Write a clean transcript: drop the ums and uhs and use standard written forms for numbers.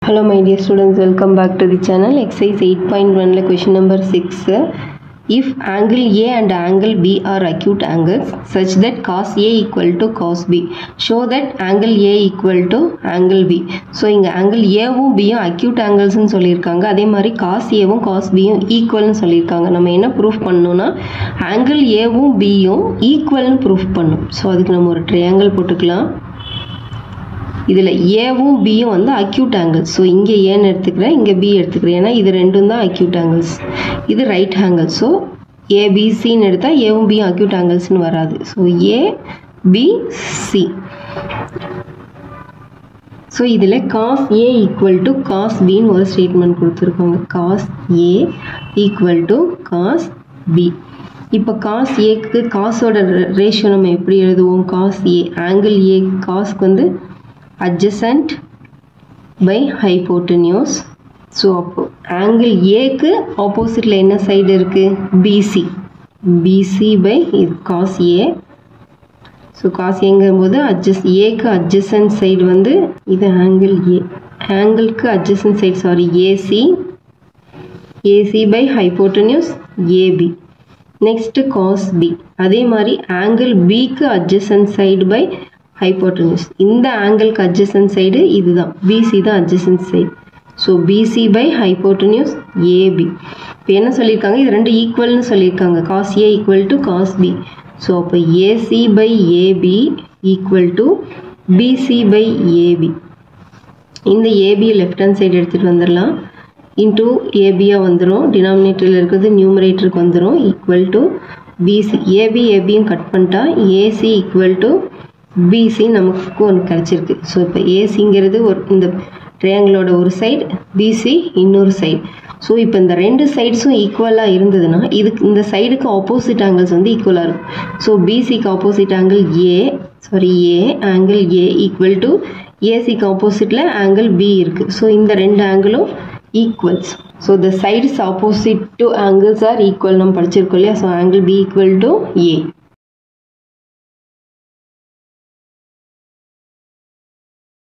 Hello my dear students, welcome back to the channel. Exercise 8.1 question number 6. If angle A and angle B are acute angles such that cos A equal to cos B, show that angle A equal to angle B. So இங்க angle A வும் B யும் acute angles ன்னு சொல்லியிருக்காங்க. அதே மாதிரி cos A வும் cos B யும் equal ன்னு சொல்லியிருக்காங்க. நம்ம என்ன proof பண்ணணும்னா angle A வும் B யும் equal ன்னு proof பண்ணணும். So அதுக்கு நம்ம ஒரு triangle போட்டுக்கலாம். இதில் ஏவும் பியும் வந்து அக்யூட் ஆங்கிள்ஸ். ஸோ இங்கே ஏன்னு எடுத்துக்கிறேன், இங்கே பி எடுத்துக்கிறேன். ஏன்னா இது ரெண்டும் தான் அக்யூட் ஆங்கிள்ஸ். இது ரைட் ஆங்கிள். ஸோ ஏபிசின்னு எடுத்தால் ஏவும் பியும் அக்யூட் ஆங்கிள்ஸ்னு வராது. So ABC. ஸோ இதில் cos A equal to cos பின்னு ஒரு ஸ்டேட்மெண்ட் கொடுத்துருக்காங்க. Cos A equal to cos B. இப்போ காஸ் ஏக்கு காஸோட ரேஷியோ நம்ம எப்படி எழுதுவோம்? காஸ் ஏ ஆங்கிள் ஏ காஸ்க்கு வந்து adjacent by hypotenuse. ஸோ அப்போ ஆங்கிள் ஏக்கு ஆப்போசிட்டில் என்ன சைடு இருக்குது? பிசி. பிசி பை இது காஸ் ஏ. ஸோ காஸ் ஏங்கும்போது ஏக்கு adjacent சைடு வந்து இது ஆங்கிள் ஏ. ஆங்கிளுக்கு adjacent side AC. AC by hypotenuse AB. Next cos B. அதே மாதிரி ஆங்கிள் பிக்கு adjacent சைடு பை hypotenuse. இந்த ஆங்கிளுக்கு adjacent சைடு இதுதான், பிசி தான் adjacent side. So BC by hypotenuse AB. இப்போ என்ன சொல்லியிருக்காங்க? இது ரெண்டு ஈக்குவல்னு சொல்லியிருக்காங்க. Cos A equal to cos B. So அப்போ AC by AB equal to BC by AB. இந்த ஏபி லெஃப்ட் ஹேண்ட் சைடு எடுத்துகிட்டு வந்துடலாம். இன்டூ ஏபியாக வந்துடும். டினாமினேட்டரில் இருக்கிறது நியூமரேட்டருக்கு வந்துடும். Equal to BC. ஏபியும் கட் பண்ணிட்டா ஏசி ஈக்குவல் டு பிசி நமக்கு ஒன்று கிடச்சிருக்கு. ஸோ இப்போ ஏசிங்கிறது இந்த ட்ரையாங்கிளோட ஒரு சைடு, பிசி இன்னொரு சைடு. ஸோ இப்போ இந்த ரெண்டு சைட்ஸும் ஈக்குவலாக இருந்ததுன்னா இதுக்கு இந்த சைடுக்கு ஆப்போசிட் ஆங்கிள்ஸ் வந்து ஈக்குவலாக இருக்கும். ஸோ பிசிக்கு opposite angle A angle A equal to ஏசிக்கு ஆப்போசிட்டில் ஆங்கிள் பி இருக்குது. ஸோ இந்த ரெண்டு ஆங்கிளும் equals. So the sides opposite to angles are equal நம்ம படிச்சிருக்கோம் இல்லையா? So angle B equal to A.